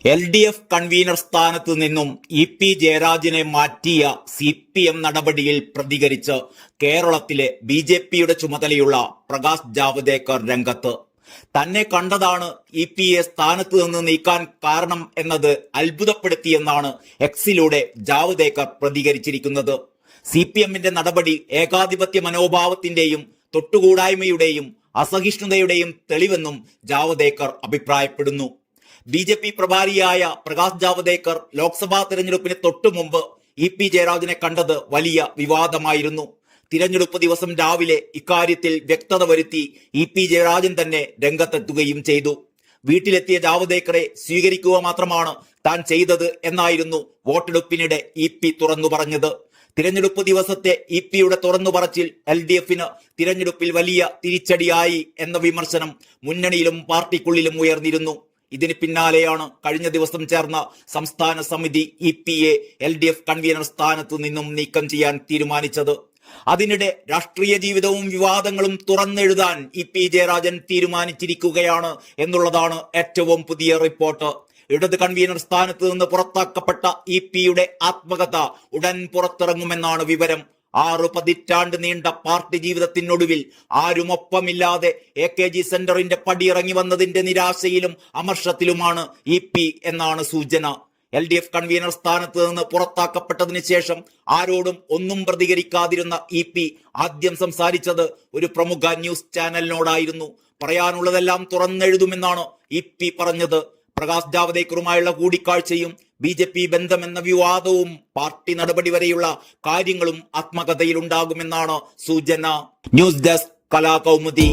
LDF convener സ്ഥാനത്ത് നിന്നും EP ജയരാജനെ മാറ്റിയ CPM നടപടിയിൽ പ്രതികരിച്ച് കേരളത്തിലെ BJPയുടെ ചുമതലയുള്ള പ്രകാശ് ജാവദേക്കർ രംഗത്ത്. തന്നെ കണ്ടതാണ് EPയെ സ്ഥാനത്ത് നിന്ന് നീക്കാൻ കാരണം എന്നത് അത്ഭുതപ്പെടുത്തിയെന്നാണ് എക്സിലൂടെ ജാവദേക്കർ പ്രതികരിച്ചിരിക്കുന്നത്. CPMന്റെ നടപടി ഏകാധിപത്യ മനോഭാവത്തിന്റെയും തൊട്ടുകൂടായ്മയുടെയും അസഹിഷ്ണുതയുടെയും തെളിവെന്നും ജാവദേക്കർ അഭിപ്രായപ്പെടുന്നു. BJP പ്രഭാരിയായ പ്രകാശ് ജാവദേക്കർ ലോക്സഭാ തിരഞ്ഞെടുപ്പിന് തൊട്ടുമുമ്പ് EP ജയരാജനെ കണ്ടത് വലിയ വിവാദമായിരുന്നു. തിരഞ്ഞെടുപ്പ് ദിവസം രാവിലെ ഇക്കാര്യത്തിൽ വ്യക്തത വരുത്തി EP ജയരാജൻ തന്നെ രംഗത്തെത്തുകയും ചെയ്തു. വീട്ടിലെത്തിയ ജാവദേക്കറെ സ്വീകരിക്കുക മാത്രമാണ് താൻ ചെയ്തത് എന്നായിരുന്നു വോട്ടെടുപ്പിനിടെ EP തുറന്നു പറഞ്ഞത്. തിരഞ്ഞെടുപ്പ് ദിവസത്തെ EPയുടെ തുറന്നു പറച്ചിൽ LDFന് തിരഞ്ഞെടുപ്പിൽ വലിയ തിരിച്ചടിയായി എന്ന വിമർശനം മുന്നണിയിലും പാർട്ടിക്കുള്ളിലും ഉയർന്നിരുന്നു. ഇതിന് പിന്നാലെയാണ് കഴിഞ്ഞ ദിവസം ചേർന്ന സംസ്ഥാന സമിതി EPയെ LDF കൺവീനർ സ്ഥാനത്തു നിന്നും നീക്കം ചെയ്യാൻ തീരുമാനിച്ചത്. അതിനിടെ രാഷ്ട്രീയ ജീവിതവും വിവാദങ്ങളും തുറന്നെഴുതാൻ EP ജയരാജൻ തീരുമാനിച്ചിരിക്കുകയാണ് എന്നുള്ളതാണ് ഏറ്റവും പുതിയ റിപ്പോർട്ട്. ഇടത് കൺവീനർ സ്ഥാനത്ത് നിന്ന് പുറത്താക്കപ്പെട്ട EPയുടെ ആത്മകഥ ഉടൻ പുറത്തിറങ്ങുമെന്നാണ് വിവരം. 6 പതിറ്റാണ്ട് നീണ്ട പാർട്ടി ജീവിതത്തിനൊടുവിൽ ആരുമൊപ്പമില്ലാതെ AKG സെന്ററിന്റെ പടിയിറങ്ങി വന്നതിന്റെ നിരാശയിലും അമർഷത്തിലുമാണ് EP എന്നാണ് സൂചന. LDF കൺവീനർ സ്ഥാനത്ത് നിന്ന് പുറത്താക്കപ്പെട്ടതിന് ശേഷം ആരോടും ഒന്നും പ്രതികരിക്കാതിരുന്ന EP ആദ്യം സംസാരിച്ചത് ഒരു പ്രമുഖ ന്യൂസ് ചാനലിനോടായിരുന്നു. പറയാനുള്ളതെല്ലാം തുറന്നെഴുതുമെന്നാണ് EP പറഞ്ഞത്. പ്രകാശ് ജാവദേക്കറുമായുള്ള കൂടിക്കാഴ്ചയും BJP ബന്ധമെന്ന വിവാദവും പാർട്ടി നടപടി വരെയുള്ള കാര്യങ്ങളും ആത്മകഥയിലുണ്ടാകുമെന്നാണ് സൂചന. News desk Kalakaumudi.